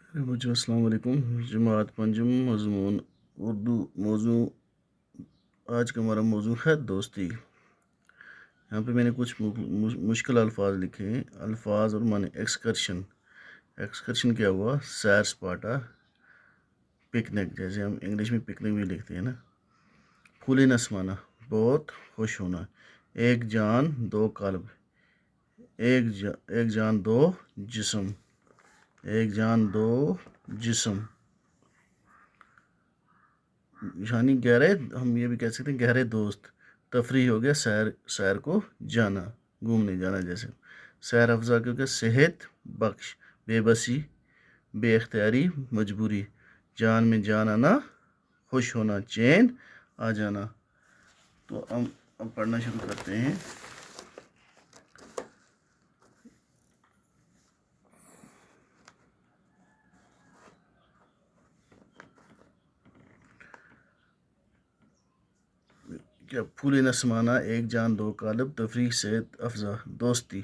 بچوں السلام علیکم. جماعت پنجم مضمون اردو موضوع. آج کا ہمارا موضوع ہے دوستی. یہاں پہ میں نے کچھ مشکل الفاظ لکھے ہیں. الفاظ اور معنی. ایکسکرشن کیا ہوا؟ سیر سپاٹا. پکنک، جیسے ہم انگلش میں پکنک بھی لکھتے ہیں نا. پھولے نسمانا، بہت خوش ہونا. ایک جان دو قلب. ایک جان دو جسم. ایک جان دو جسم یعنی گہرے، ہم یہ بھی کہہ سکتے ہیں گہرے دوست. تفریح ہو گیا سیر کو جانا، گھومنے جانا. جیسے سیر افزا کیونکہ صحت بخش. بے بسی، بے اختیاری، مجبوری. جان میں جان آنا، خوش ہونا، چین آ جانا. تو ہم اب پڑھنا شروع کرتے ہیں. کیا پھولے نہ سمانا، ایک جان دو قالب، تفریح صحت افزا، دوستی.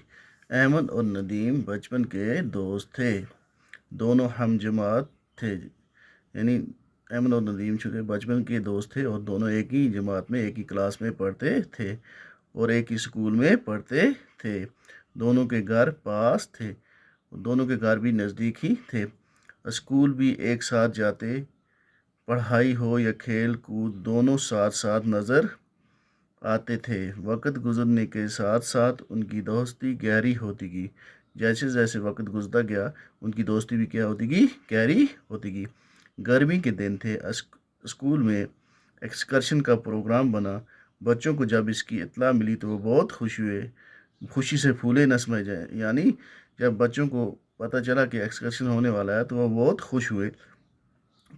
احمد اور ندیم بچپن کے دوست تھے، دونوں ہم جماعت تھے. یعنی احمد اور ندیم چونکہ بچپن کے دوست تھے اور دونوں ایک ہی جماعت میں، ایک ہی کلاس میں پڑھتے تھے اور ایک ہی اسکول میں پڑھتے تھے. دونوں کے گھر پاس تھے، دونوں کے گھر بھی نزدیک ہی تھے. اسکول بھی ایک ساتھ جاتے. پڑھائی ہو یا کھیل کود، دونوں ساتھ ساتھ نظر آتے تھے. وقت گزرنے کے ساتھ ساتھ ان کی دوستی گہری ہوتی گئی. جیسے جیسے وقت گزرتا گیا ان کی دوستی بھی کیا ہوتی گئی؟ گہری ہوتی گئی. گرمی کے دن تھے. اسکول میں ایکسکرشن کا پروگرام بنا. بچوں کو جب اس کی اطلاع ملی تو وہ بہت خوش ہوئے. خوشی سے پھولے نہ سمے جائیں. یعنی جب بچوں کو پتہ چلا کہ ایکسکرشن ہونے والا ہے تو وہ بہت خوش ہوئے.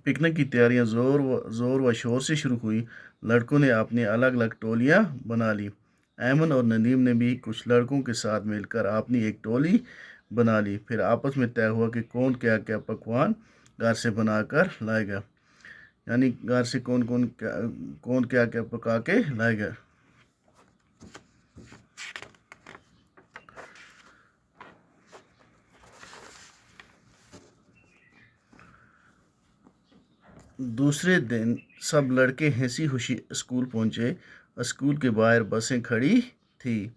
پکنک کی تیاریاں زور و شور سے شروع ہوئی. لڑکوں نے اپنی الگ الگ ٹولیاں بنا لی. ایمن اور ندیم نے بھی کچھ لڑکوں کے ساتھ مل کر اپنی ایک ٹولی بنا لی. پھر آپس میں طے ہوا کہ کون کیا کیا پکوان گھر سے بنا کر لائے گا. یعنی گھر سے کون کیا کیا پکا کے لائے گا. دوسرے دن سب لڑکے ہنسی خوشی اسکول پہنچے. اسکول کے باہر بسیں کھڑی تھی.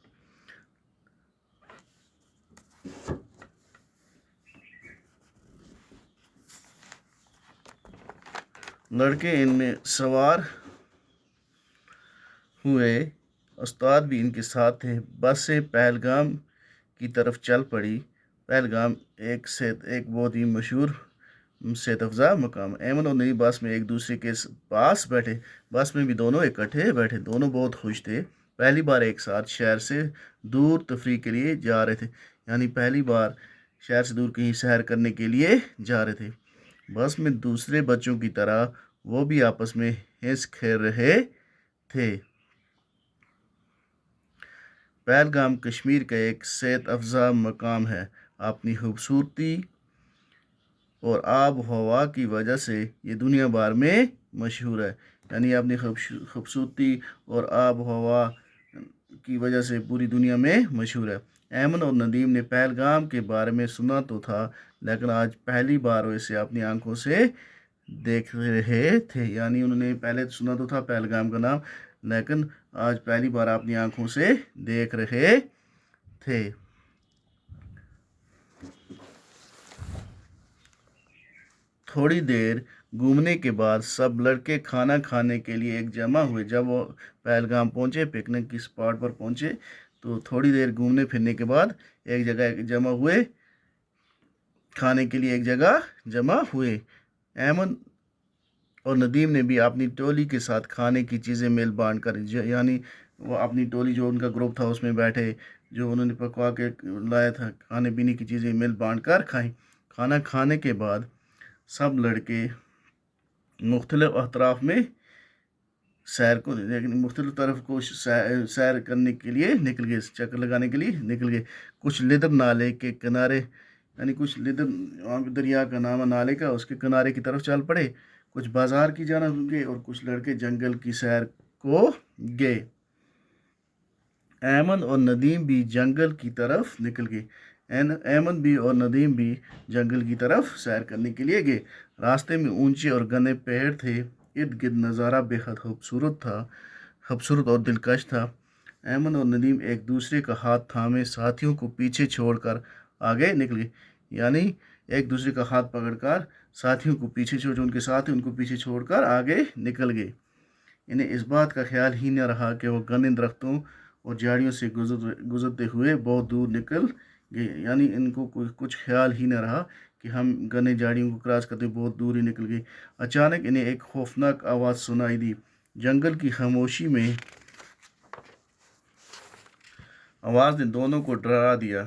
لڑکے ان میں سوار ہوئے. استاد بھی ان کے ساتھ تھے. بس سے پہلگام کی طرف چل پڑی. پہلگام ایک بہت ہی مشہور صحت افزا مقام. ایمن اور نئی بس میں ایک دوسرے کے پاس بیٹھے. بس میں بھی دونوں اکٹھے بیٹھے. دونوں بہت خوش تھے. پہلی بار ایک ساتھ شہر سے دور تفریح کے لیے جا رہے تھے. یعنی پہلی بار شہر سے دور کہیں سیر کرنے کے لیے جا رہے تھے. بس میں دوسرے بچوں کی طرح وہ بھی آپس میں ہنس کھیل رہے تھے. پہلگام کشمیر کا ایک صحت افزا مقام ہے. اپنی خوبصورتی اور آب و ہوا کی وجہ سے یہ دنیا بھر میں مشہور ہے. یعنی اپنی خوبصورتی اور آب و ہوا کی وجہ سے پوری دنیا میں مشہور ہے. ایمن اور ندیم نے پہلگام کے بارے میں سنا تو تھا، لیکن آج پہلی بار وہ اسے اپنی آنکھوں سے دیکھ رہے تھے. یعنی انہوں نے پہلے سنا تو تھا پہلگام کا نام، لیکن آج پہلی بار اپنی آنکھوں سے دیکھ رہے تھے. تھوڑی دیر گھومنے کے بعد سب لڑکے کھانا کھانے کے لیے ایک جمع ہوئے. جب وہ پہلگام پہنچے، پکنک کی اسپاٹ پر پہنچے، تو تھوڑی دیر گھومنے پھرنے کے بعد ایک جگہ جمع ہوئے. کھانے کے لیے ایک جگہ جمع ہوئے. احمد اور ندیم نے بھی اپنی ٹولی کے ساتھ کھانے کی چیزیں مل بانٹ کر، یعنی وہ اپنی ٹولی جو ان کا گروپ تھا اس میں بیٹھے، جو انہوں نے پکوا کے لایا تھا کھانے پینے کی چیزیں مل بانٹ کر کھائیں. کھانا کھانے کے بعد سب لڑکے مختلف اطراف میں مختلف طرف کو سیر کرنے کے لیے نکل گئے، چکر لگانے کے لیے نکل گئے. کچھ لدر نالے کے کنارے، یعنی کچھ لدر وہاں پہ دریا کا نام ہے نالے کا، اس کے کنارے کی طرف چل پڑے. کچھ بازار کی جانب گئے اور کچھ لڑکے جنگل کی سیر کو گئے. ایمن اور ندیم بھی جنگل کی طرف نکل گئے. احمد بھی اور ندیم بھی جنگل کی طرف سیر کرنے کے لیے گئے۔ راستے میں اونچے اور گھنے پیڑ تھے، ارد گرد نظارہ بے حد خوبصورت اور دلکش تھا۔ احمد اور ندیم ایک دوسرے کا ہاتھ تھامے ساتھیوں کو پیچھے چھوڑ کر آگے نکلے، یعنی ایک دوسرے کا ہاتھ پکڑ کر ساتھیوں کو پیچھے چھوڑ جو ان کے ساتھ ان کو پیچھے چھوڑ کر آگے نکل گئے۔ انہیں اس بات کا خیال ہی نہ رہا کہ وہ گھنے درختوں اور جھاڑیوں سے گزرتے ہوئے بہت دور نکل گئے، یعنی ان کو کچھ خیال ہی نہ رہا کہ ہم گھنے جھاڑیوں کو کراس کرتے بہت دور ہی نکل گئے۔ اچانک انہیں ایک خوفناک آواز سنائی دی۔ جنگل کی خاموشی میں آواز نے دونوں کو ڈرا دیا۔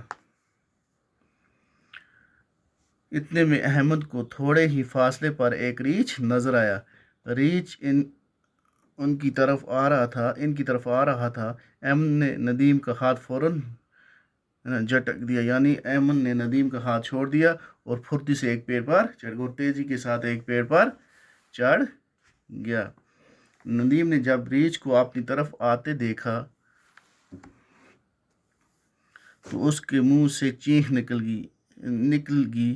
اتنے میں احمد کو تھوڑے ہی فاصلے پر ایک ریچھ نظر آیا۔ ریچھ ان کی طرف آ رہا تھا۔ احمد نے ندیم کا ہاتھ فوراً جھٹک دیا، یعنی احمد نے ندیم کا ہاتھ چھوڑ دیا اور پھرتی سے ایک پیڑ پر چڑھ گیا اور تیزی کے ساتھ ایک پیڑ پر چڑھ گیا۔ ندیم نے جب ریچھ کو اپنی طرف آتے دیکھا تو اس کے منہ سے چیخ نکل گئی۔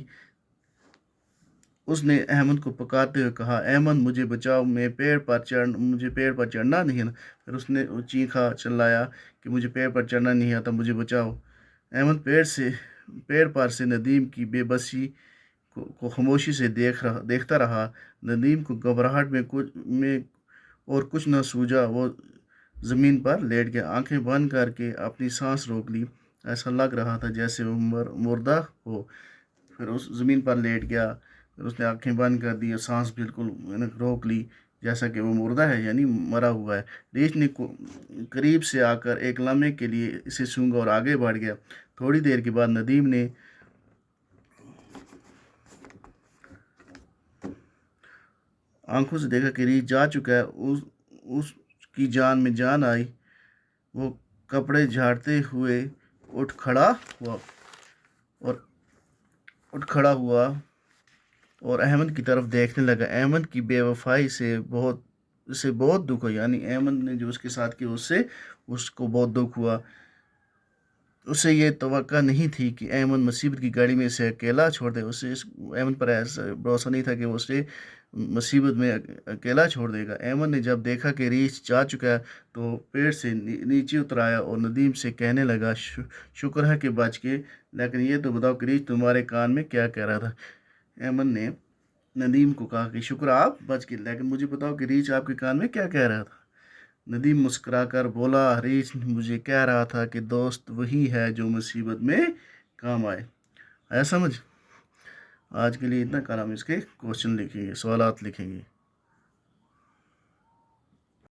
اس نے احمد کو پکارتے ہوئے کہا، احمد مجھے بچاؤ، مجھے پیڑ پر چڑھنا نہیں آتا۔ پھر اس نے چیخا چلایا کہ مجھے پیڑ پر چڑھنا نہیں آتا، مجھے بچاؤ۔ احمد پیڑ پر سے ندیم کی بے بسی کو خاموشی سے دیکھتا رہا۔ ندیم کو گھبراہٹ میں اور کچھ نہ سوجھا، وہ زمین پر لیٹ گیا، آنکھیں بند کر کے اپنی سانس روک لی۔ ایسا لگ رہا تھا جیسے وہ مردہ ہو۔ پھر اس زمین پر لیٹ گیا، پھر اس نے آنکھیں بند کر دی اور سانس بالکل روک لی، جیسا کہ وہ مردہ ہے، یعنی مرا ہوا ہے۔ ریچھ نے قریب سے آ کر ایک لمحے کے لیے اسے سونگھا اور آگے بڑھ گیا۔ تھوڑی دیر کے بعد ندیم نے آنکھوں سے دیکھا کہ ریچھ جا چکا ہے۔ اس کی جان میں جان آئی۔ وہ کپڑے جھاڑتے ہوئے اٹھ کھڑا ہوا اور احمد کی طرف دیکھنے لگا۔ احمد کی بے وفائی سے بہت دکھ ہوا، یعنی احمد نے جو اس کے ساتھ کیا اس کو بہت دکھ ہوا۔ اسے یہ توقع نہیں تھی کہ احمد مصیبت کی گھڑی میں اسے اکیلا چھوڑ دے۔ احمد پر ایسا بھروسہ نہیں تھا کہ وہ اسے مصیبت میں اکیلا چھوڑ دے گا۔ احمد نے جب دیکھا کہ ریچھ جا چکا ہے تو پیڑ سے نیچے اتر آیا اور ندیم سے کہنے لگا، شکر ہے کہ بچ گئے، لیکن یہ تو بتاؤ کہ ریچھ تمہارے کان میں کیا کہہ رہا تھا۔ احمد نے ندیم کو کہا کہ شکر آپ بچ گئے، لیکن مجھے بتاؤ کہ ریچھ آپ کے کان میں کیا کہہ رہا تھا۔ ندیم مسکرا کر بولا، ریچھ مجھے کہہ رہا تھا کہ دوست وہی ہے جو مصیبت میں کام آئے۔ آیا سمجھ؟ آج کے لیے اتنا، کل ہم اس کے کوشچن لکھیں گے، سوالات لکھیں گے۔